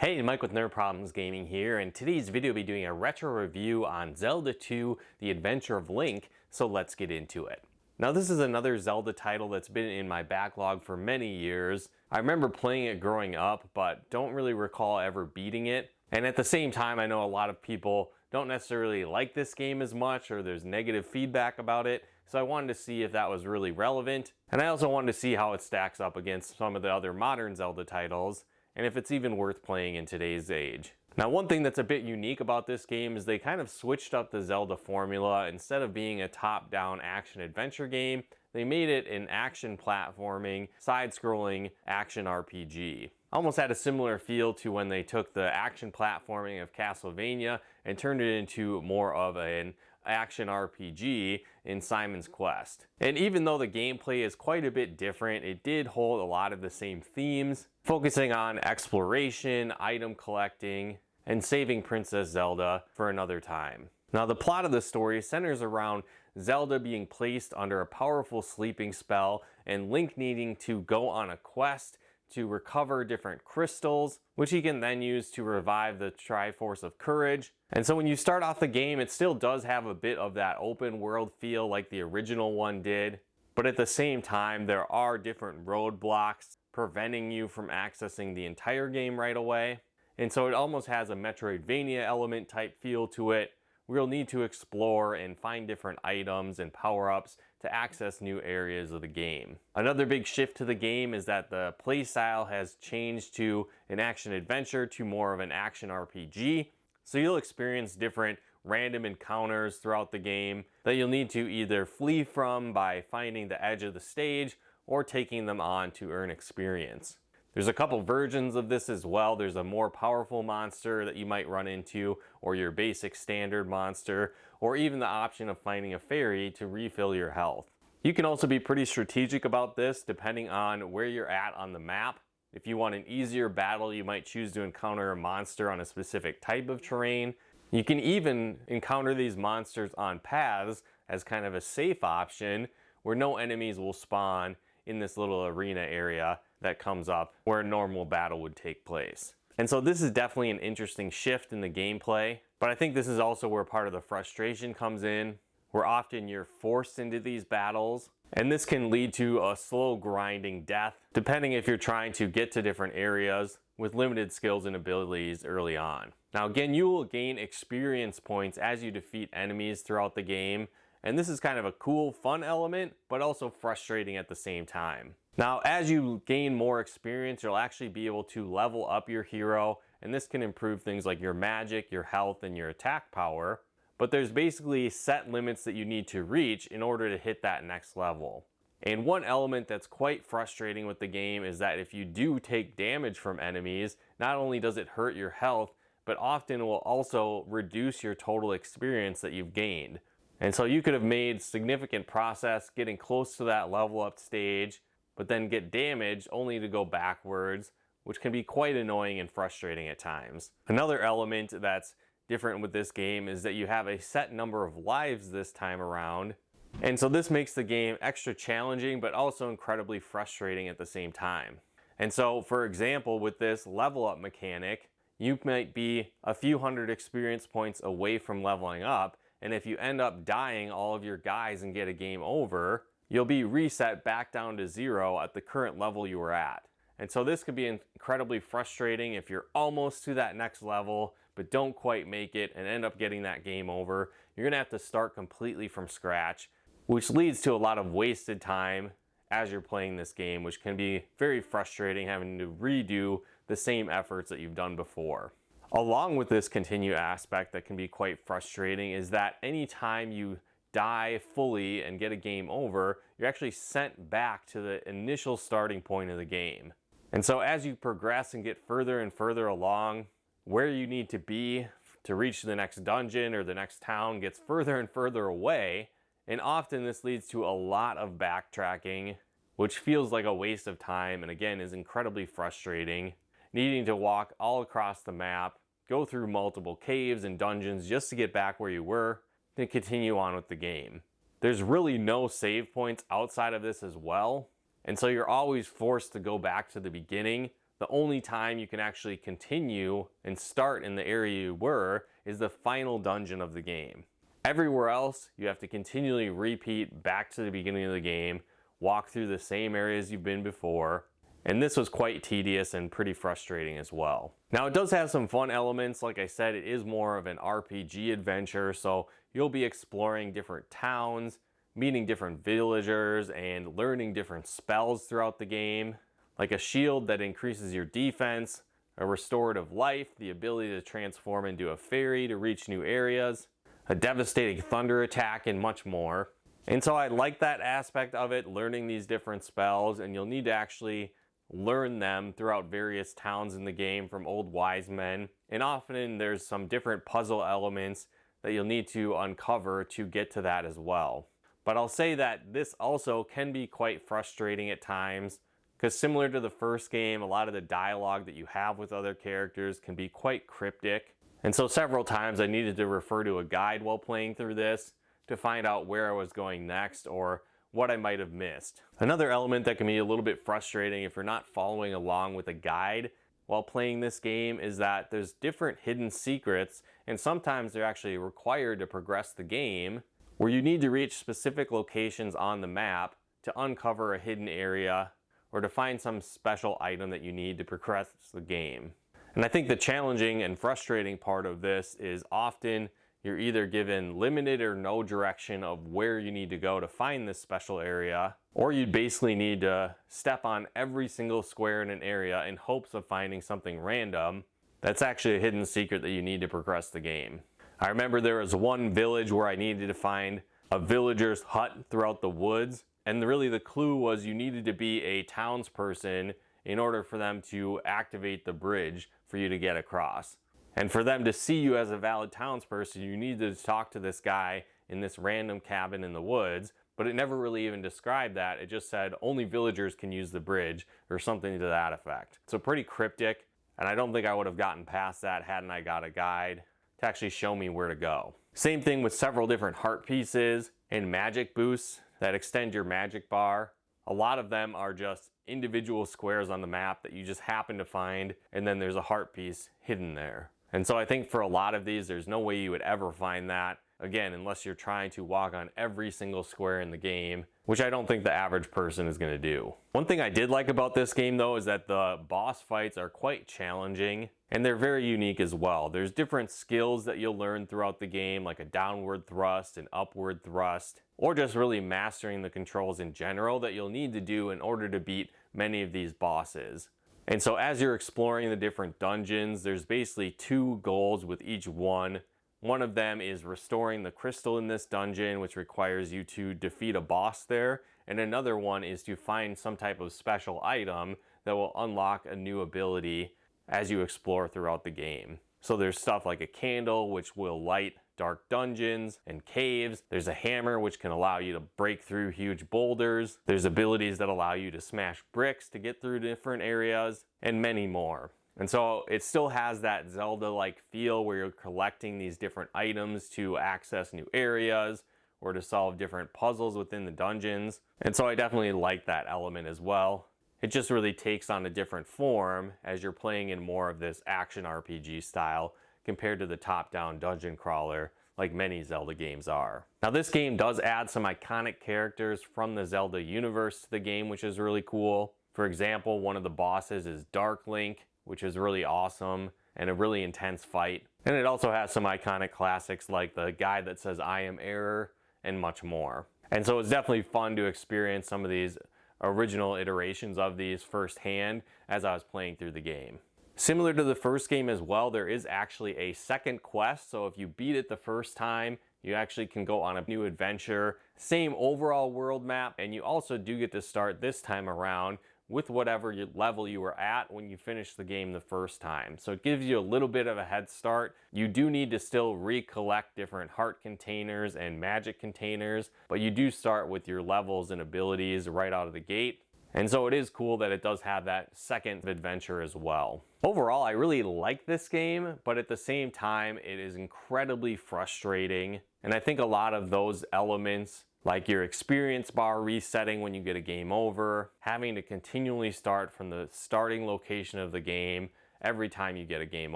Hey, Mike with Nerd Problems Gaming here, and today's video will be doing a retro review on Zelda 2, The Adventure of Link, so let's get into it. Now this is another Zelda title that's been in my backlog for many years. I remember playing it growing up, but don't really recall ever beating it. And at the same time, I know a lot of people don't necessarily like this game as much, or there's negative feedback about it, so I wanted to see if that was really relevant. And I also wanted to see how it stacks up against some of the other modern Zelda titles, and if it's even worth playing in today's age. Now, one thing that's a bit unique about this game is they kind of switched up the Zelda formula. Instead of being a top-down action-adventure game, they made it an action platforming, side-scrolling action RPG. Almost had a similar feel to when they took the action platforming of Castlevania and turned it into more of an action RPG in Simon's Quest. And even though the gameplay is quite a bit different, it did hold a lot of the same themes, focusing on exploration, item collecting, and saving Princess Zelda for another time. Now, the plot of the story centers around Zelda being placed under a powerful sleeping spell and Link needing to go on a quest to recover different crystals, which he can then use to revive the Triforce of Courage. And so when you start off the game, it still does have a bit of that open world feel like the original one did, but at the same time, there are different roadblocks preventing you from accessing the entire game right away. And so it almost has a Metroidvania element type feel to it. We'll need to explore and find different items and power-ups to access new areas of the game. Another big shift to the game is that the playstyle has changed to an action-adventure to more of an action RPG. So you'll experience different random encounters throughout the game that you'll need to either flee from by finding the edge of the stage or taking them on to earn experience. There's a couple versions of this as well. There's a more powerful monster that you might run into, or your basic standard monster, or even the option of finding a fairy to refill your health. You can also be pretty strategic about this depending on where you're at on the map. If you want an easier battle, you might choose to encounter a monster on a specific type of terrain. You can even encounter these monsters on paths as kind of a safe option where no enemies will spawn in this little arena area that comes up where a normal battle would take place. And so this is definitely an interesting shift in the gameplay, but I think this is also where part of the frustration comes in, where often you're forced into these battles, and this can lead to a slow grinding death, depending if you're trying to get to different areas with limited skills and abilities early on. Now again, you will gain experience points as you defeat enemies throughout the game, and this is kind of a cool, fun element, but also frustrating at the same time. Now, as you gain more experience, you'll actually be able to level up your hero, and this can improve things like your magic, your health, and your attack power. But there's basically set limits that you need to reach in order to hit that next level. And one element that's quite frustrating with the game is that if you do take damage from enemies, not only does it hurt your health, but often will also reduce your total experience that you've gained. And so you could have made significant progress getting close to that level up stage, but then get damaged only to go backwards, which can be quite annoying and frustrating at times. Another element that's different with this game is that you have a set number of lives this time around, and so this makes the game extra challenging but also incredibly frustrating at the same time. And so, for example, with this level up mechanic, you might be a few hundred experience points away from leveling up, and if you end up dying all of your guys and get a game over, you'll be reset back down to 0 at the current level you were at. And so this could be incredibly frustrating if you're almost to that next level, but don't quite make it and end up getting that game over. You're gonna have to start completely from scratch, which leads to a lot of wasted time as you're playing this game, which can be very frustrating having to redo the same efforts that you've done before. Along with this continued aspect that can be quite frustrating is that anytime you die fully and get a game over, you're actually sent back to the initial starting point of the game. And so as you progress and get further and further along, where you need to be to reach the next dungeon or the next town gets further and further away, and often this leads to a lot of backtracking, which feels like a waste of time and again is incredibly frustrating, needing to walk all across the map, go through multiple caves and dungeons just to get back where you were, then continue on with the game. There's really no save points outside of this as well, and so you're always forced to go back to the beginning, the only time you can actually continue and start in the area you were is the final dungeon of the game. Everywhere else, you have to continually repeat back to the beginning of the game, walk through the same areas you've been before, and this was quite tedious and pretty frustrating as well. Now it does have some fun elements. Like I said, it is more of an RPG adventure, so you'll be exploring different towns, meeting different villagers, and learning different spells throughout the game, like a shield that increases your defense, a restorative life, the ability to transform into a fairy to reach new areas, a devastating thunder attack, and much more. And so I like that aspect of it, learning these different spells, and you'll need to actually learn them throughout various towns in the game from old wise men. And often there's some different puzzle elements that you'll need to uncover to get to that as well. But I'll say that this also can be quite frustrating at times, because similar to the first game, a lot of the dialogue that you have with other characters can be quite cryptic. And so several times I needed to refer to a guide while playing through this to find out where I was going next or what I might have missed. Another element that can be a little bit frustrating if you're not following along with a guide while playing this game is that there's different hidden secrets, and sometimes they're actually required to progress the game, where you need to reach specific locations on the map to uncover a hidden area or to find some special item that you need to progress the game. And I think the challenging and frustrating part of this is often you're either given limited or no direction of where you need to go to find this special area, or you basically need to step on every single square in an area in hopes of finding something random that's actually a hidden secret that you need to progress the game. I remember there was one village where I needed to find a villager's hut throughout the woods, and really the clue was you needed to be a townsperson in order for them to activate the bridge for you to get across. And for them to see you as a valid townsperson, you need to talk to this guy in this random cabin in the woods, but it never really even described that. It just said only villagers can use the bridge or something to that effect. So pretty cryptic, and I don't think I would have gotten past that hadn't I got a guide to actually show me where to go. Same thing with several different heart pieces and magic boosts that extend your magic bar. A lot of them are just individual squares on the map that you just happen to find, and then there's a heart piece hidden there. And so I think for a lot of these, there's no way you would ever find that, again, unless you're trying to walk on every single square in the game, which I don't think the average person is going to do. One thing I did like about this game, though, is that the boss fights are quite challenging, and they're very unique as well. There's different skills that you'll learn throughout the game, like a downward thrust, an upward thrust, or just really mastering the controls in general that you'll need to do in order to beat many of these bosses. And so as you're exploring the different dungeons, there's basically two goals with each one. One of them is restoring the crystal in this dungeon, which requires you to defeat a boss there. And another one is to find some type of special item that will unlock a new ability as you explore throughout the game. So there's stuff like a candle, which will light dark dungeons and caves. There's a hammer, which can allow you to break through huge boulders. There's abilities that allow you to smash bricks to get through different areas, and many more. And so it still has that Zelda-like feel where you're collecting these different items to access new areas or to solve different puzzles within the dungeons. And so I definitely like that element as well. It just really takes on a different form as you're playing in more of this action RPG style compared to the top-down dungeon crawler like many Zelda games are. Now this game does add some iconic characters from the Zelda universe to the game, which is really cool. For example, one of the bosses is Dark Link, which is really awesome and a really intense fight. And it also has some iconic classics like the guy that says "I am error" and much more. And so it's definitely fun to experience some of these original iterations of these firsthand as I was playing through the game. Similar to the first game as well, there is actually a second quest, so if you beat it the first time, you actually can go on a new adventure. Same overall world map, and you also do get to start this time around with whatever level you were at when you finished the game the first time. So it gives you a little bit of a head start. You do need to still recollect different heart containers and magic containers, but you do start with your levels and abilities right out of the gate. And so it is cool that it does have that second adventure as well. Overall, I really like this game, but at the same time, it is incredibly frustrating. And I think a lot of those elements like your experience bar resetting when you get a game over, having to continually start from the starting location of the game every time you get a game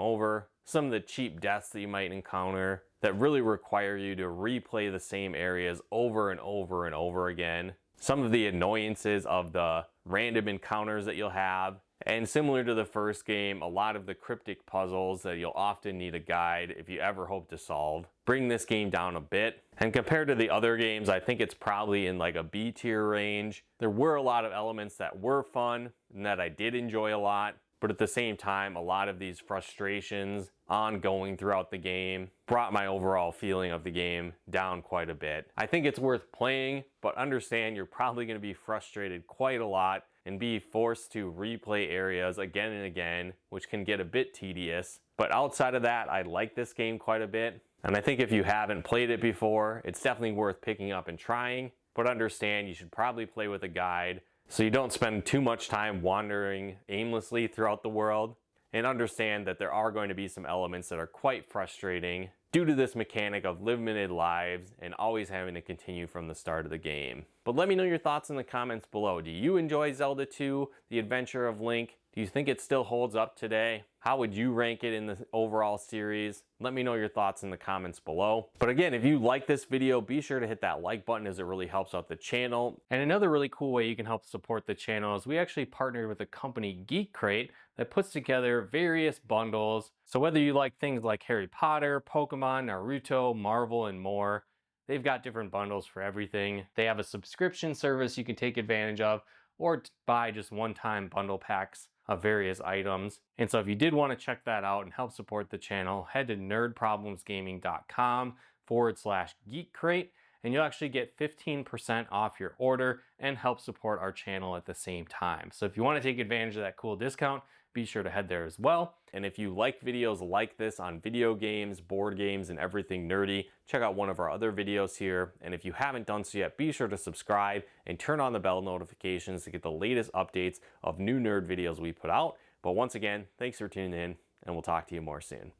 over, some of the cheap deaths that you might encounter that really require you to replay the same areas over and over and over again, some of the annoyances of the random encounters that you'll have, and similar to the first game, a lot of the cryptic puzzles that you'll often need a guide if you ever hope to solve. Bring this game down a bit. And compared to the other games, I think it's probably in like a B tier range. There were a lot of elements that were fun and that I did enjoy a lot, but at the same time, a lot of these frustrations ongoing throughout the game brought my overall feeling of the game down quite a bit. I think it's worth playing, but understand you're probably going to be frustrated quite a lot and be forced to replay areas again and again, which can get a bit tedious. But outside of that, I like this game quite a bit. And I think if you haven't played it before, it's definitely worth picking up and trying. But understand you should probably play with a guide so you don't spend too much time wandering aimlessly throughout the world. And understand that there are going to be some elements that are quite frustrating due to this mechanic of limited lives and always having to continue from the start of the game. But let me know your thoughts in the comments below. Do you enjoy Zelda 2, The Adventure of Link? Do you think it still holds up today? How would you rank it in the overall series? Let me know your thoughts in the comments below. But again, if you like this video, be sure to hit that like button as it really helps out the channel. And another really cool way you can help support the channel is we actually partnered with a company, Geek Crate, that puts together various bundles. So whether you like things like Harry Potter, Pokemon, Naruto, Marvel, and more, they've got different bundles for everything. They have a subscription service you can take advantage of, or buy just one-time bundle packs of various items. And so if you did want to check that out and help support the channel, head to nerdproblemsgaming.com/geekcrate, and you'll actually get 15% off your order and help support our channel at the same time. So if you want to take advantage of that cool discount, be sure to head there as well. And if you like videos like this on video games, board games, and everything nerdy, check out one of our other videos here. And if you haven't done so yet, be sure to subscribe and turn on the bell notifications to get the latest updates of new nerd videos we put out. But once again, thanks for tuning in, and we'll talk to you more soon.